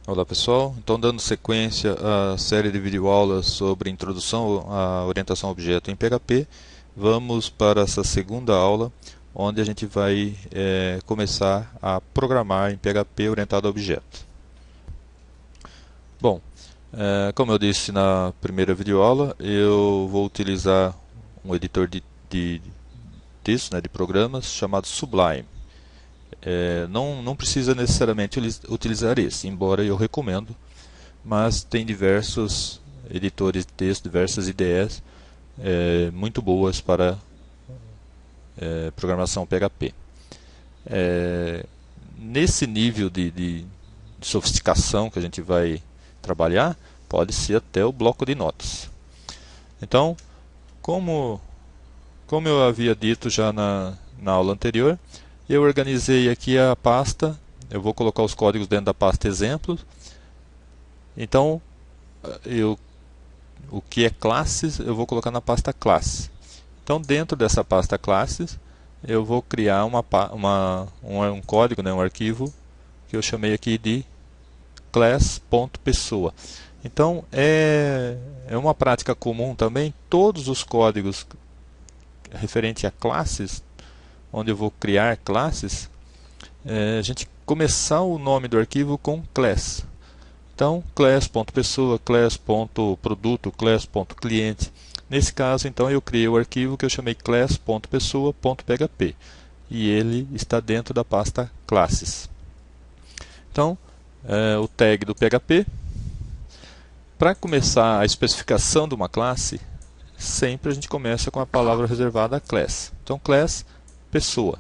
Olá pessoal, então dando sequência à série de videoaulas sobre introdução à orientação a objeto em PHP, vamos para essa segunda aula, onde a gente vai começar a programar em PHP orientado a objeto. Bom, como eu disse na primeira videoaula, eu vou utilizar um editor de texto, de programas, chamado Sublime. Não precisa necessariamente utilizar esse, embora eu recomendo, mas tem diversos editores de texto, diversas ideias muito boas para programação PHP. Nesse nível de sofisticação que a gente vai trabalhar, pode ser até o bloco de notas. Então, como eu havia dito já na aula anterior, eu organizei aqui a pasta. Eu vou colocar os códigos dentro da pasta exemplos. Então, o que é classes, eu vou colocar na pasta classes. Então, dentro dessa pasta classes, eu vou criar um código, um arquivo, que eu chamei aqui de class.pessoa. Então, é uma prática comum também, todos os códigos referentes a classes, onde eu vou criar classes, a gente começar o nome do arquivo com class. Então, class.pessoa, class.produto, class.cliente. Nesse caso, então, eu criei o arquivo que eu chamei class.pessoa.php e ele está dentro da pasta classes. Então, o tag do PHP. Para começar a especificação de uma classe, sempre a gente começa com a palavra reservada a class. Então, class pessoa.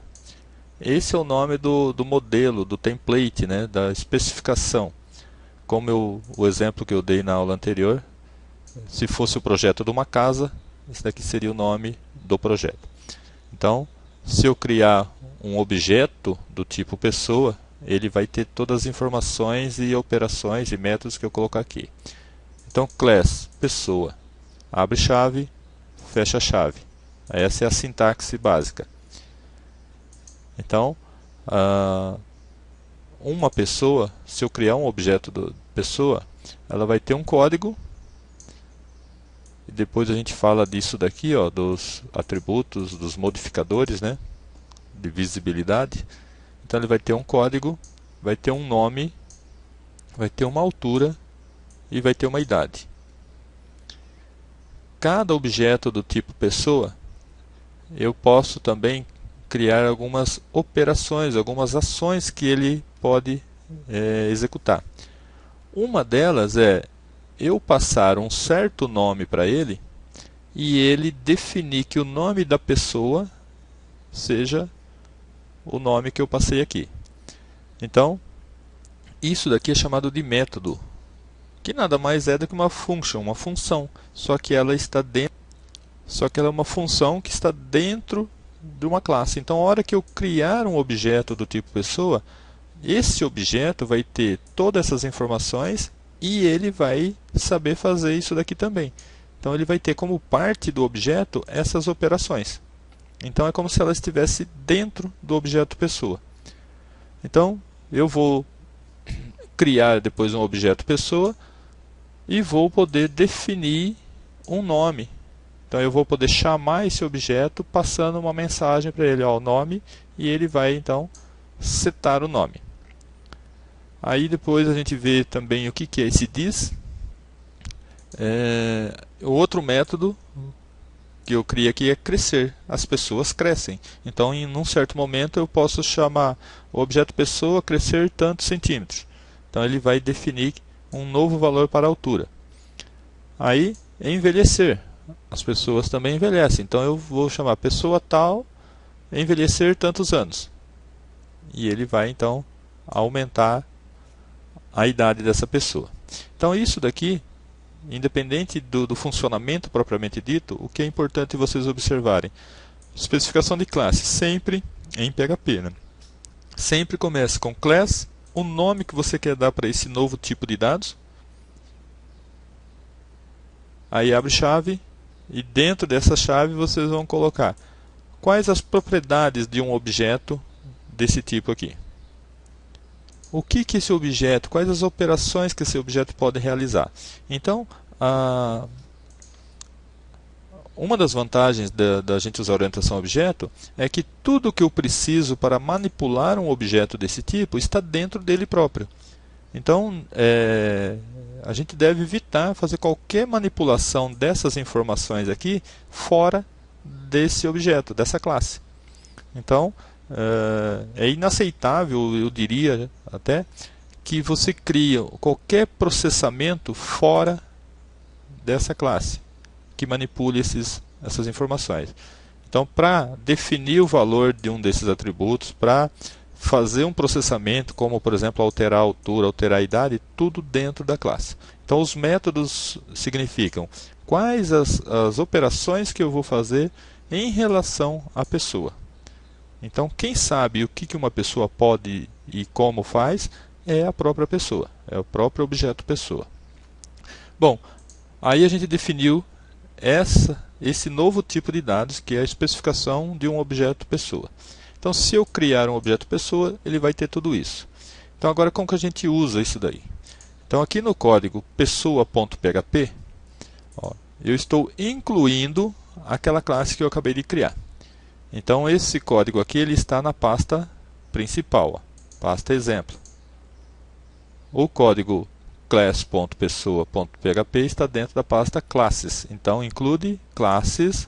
Esse é o nome do modelo, do template, da especificação. Como o exemplo que eu dei na aula anterior, se fosse o projeto de uma casa, esse daqui seria o nome do projeto. Então, se eu criar um objeto do tipo pessoa, ele vai ter todas as informações e operações e métodos que eu colocar aqui. Então, class pessoa, abre chave, fecha chave. Essa é a sintaxe básica. Então, uma pessoa, se eu criar um objeto de pessoa, ela vai ter um código. E depois a gente fala disso daqui, dos atributos, dos modificadores, de visibilidade. Então ele vai ter um código, vai ter um nome, vai ter uma altura e vai ter uma idade. Cada objeto do tipo pessoa, eu posso também criar algumas operações, algumas ações que ele pode executar. Uma delas é eu passar um certo nome para ele e ele definir que o nome da pessoa seja o nome que eu passei aqui. Então, isso daqui é chamado de método, que nada mais é do que uma function, uma função, só que ela é uma função que está dentro de uma classe. Então, a hora que eu criar um objeto do tipo pessoa, esse objeto vai ter todas essas informações e ele vai saber fazer isso daqui também. Então, ele vai ter como parte do objeto essas operações. Então, é como se ela estivesse dentro do objeto pessoa. Então, eu vou criar depois um objeto pessoa e vou poder definir um nome. Então eu vou poder chamar esse objeto passando uma mensagem para ele, o nome, e ele vai então setar o nome. Aí depois a gente vê também o que é esse this. O outro método que eu criei aqui é crescer. As pessoas crescem. Então em um certo momento eu posso chamar o objeto pessoa crescer tantos centímetros. Então ele vai definir um novo valor para a altura. Aí envelhecer. As pessoas também envelhecem. Então eu vou chamar pessoa tal envelhecer tantos anos. E ele vai então aumentar a idade dessa pessoa. Então isso daqui, independente do funcionamento propriamente dito, o que é importante vocês observarem. Especificação de classe, sempre em PHP. Sempre começa com class, o nome que você quer dar para esse novo tipo de dados. Aí abre chave. E dentro dessa chave vocês vão colocar quais as propriedades de um objeto desse tipo aqui. o que esse objeto, quais as operações que esse objeto pode realizar. Então, uma das vantagens da gente usar orientação a objeto é que tudo que eu preciso para manipular um objeto desse tipo está dentro dele próprio. Então, a gente deve evitar fazer qualquer manipulação dessas informações aqui fora desse objeto, dessa classe. Então, é inaceitável, eu diria até, que você crie qualquer processamento fora dessa classe que manipule essas informações. Então, para definir o valor de um desses atributos, para fazer um processamento, como por exemplo alterar a altura, alterar a idade, tudo dentro da classe. Então, os métodos significam quais as operações que eu vou fazer em relação à pessoa. Então, quem sabe o que uma pessoa pode e como faz é a própria pessoa, é o próprio objeto pessoa. Bom, aí a gente definiu esse novo tipo de dados, que é a especificação de um objeto pessoa. Então, se eu criar um objeto pessoa, ele vai ter tudo isso. Então, agora como que a gente usa isso daí? Então, aqui no código pessoa.php, eu estou incluindo aquela classe que eu acabei de criar. Então, esse código aqui ele está na pasta principal, pasta exemplo. O código class.pessoa.php está dentro da pasta classes. Então, inclui classes,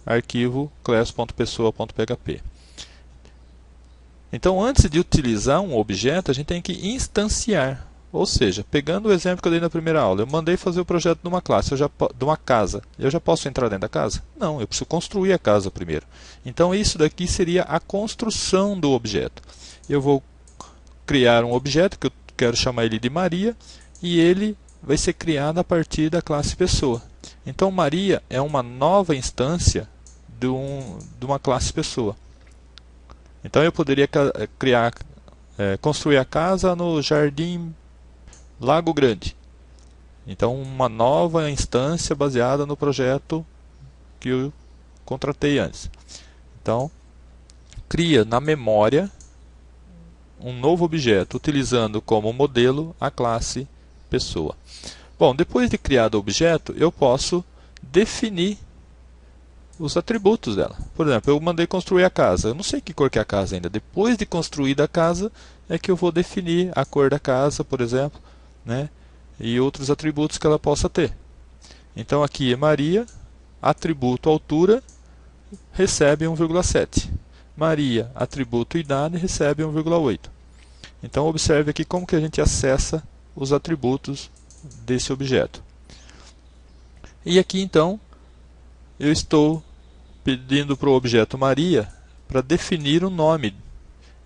arquivo class.pessoa.php. Então, antes de utilizar um objeto, a gente tem que instanciar. Ou seja, pegando o exemplo que eu dei na primeira aula, eu mandei fazer o projeto de uma classe, de uma casa. Eu já posso entrar dentro da casa? Não, eu preciso construir a casa primeiro. Então, isso daqui seria a construção do objeto. Eu vou criar um objeto que eu quero chamar ele de Maria, e ele vai ser criado a partir da classe pessoa. Então, Maria é uma nova instância de uma classe pessoa. Então, eu poderia construir a casa no Jardim Lago Grande. Então, uma nova instância baseada no projeto que eu contratei antes. Então, cria na memória um novo objeto, utilizando como modelo a classe pessoa. Bom, depois de criado o objeto, eu posso definir os atributos dela. Por exemplo, eu mandei construir a casa. Eu não sei que cor que é a casa ainda. Depois de construída a casa, é que eu vou definir a cor da casa, por exemplo, né? E outros atributos que ela possa ter. Então, aqui é Maria, atributo altura, recebe 1,7. Maria, atributo idade, recebe 1,8. Então, observe aqui como que a gente acessa os atributos desse objeto. E aqui, então, eu estou pedindo para o objeto Maria para definir um nome.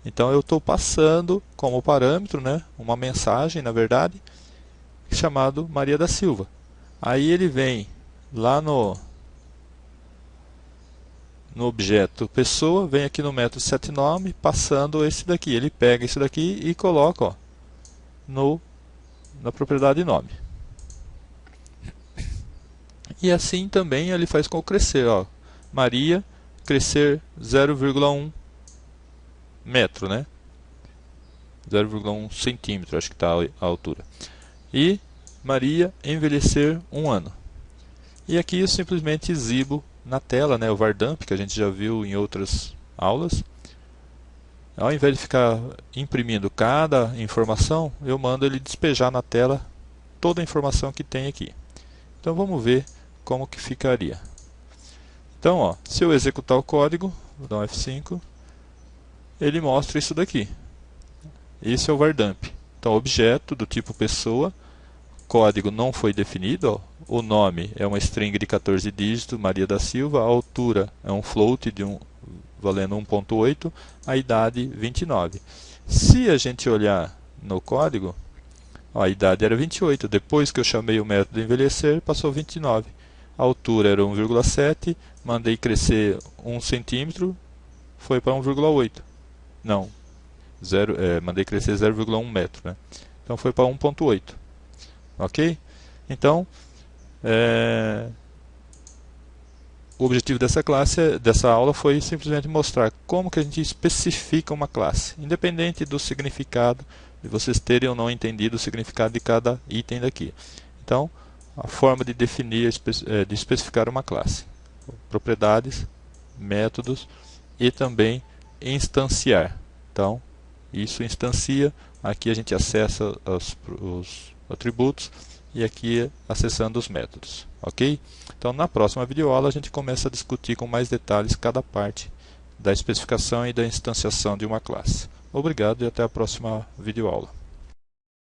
Então, eu estou passando como parâmetro, né, uma mensagem, na verdade, chamado Maria da Silva. Aí ele vem lá no objeto pessoa, vem aqui no método setNome, passando esse daqui. Ele pega esse daqui e coloca na propriedade nome. E assim também ele faz com o crescer. Maria, crescer 0,1 metro, né? 0,1 centímetro, acho que está a altura. E Maria, envelhecer 1 ano. E aqui eu simplesmente exibo na tela, né, o VARDUMP, que a gente já viu em outras aulas. Ao invés de ficar imprimindo cada informação, eu mando ele despejar na tela toda a informação que tem aqui. Então vamos ver como que ficaria. Então, se eu executar o código, vou dar um F5, ele mostra isso daqui. Esse é o VARDUMP. Então, objeto do tipo pessoa, código não foi definido, o nome é uma string de 14 dígitos, Maria da Silva, a altura é um float valendo 1.8, a idade 29. Se a gente olhar no código, a idade era 28, depois que eu chamei o método envelhecer, passou 29. A altura era 1,7, mandei crescer 1 centímetro, foi para 1,8. Não, mandei crescer 0,1 metro, né? Então foi para 1,8. Ok? Então, O objetivo dessa aula foi simplesmente mostrar como que a gente especifica uma classe, independente do significado, de vocês terem ou não entendido o significado de cada item daqui. Então, a forma de definir, de especificar uma classe: propriedades, métodos e também instanciar. Então, isso instancia, aqui a gente acessa os atributos e aqui acessando os métodos, ok? Então na próxima videoaula a gente começa a discutir com mais detalhes cada parte da especificação e da instanciação de uma classe. Obrigado e até a próxima videoaula.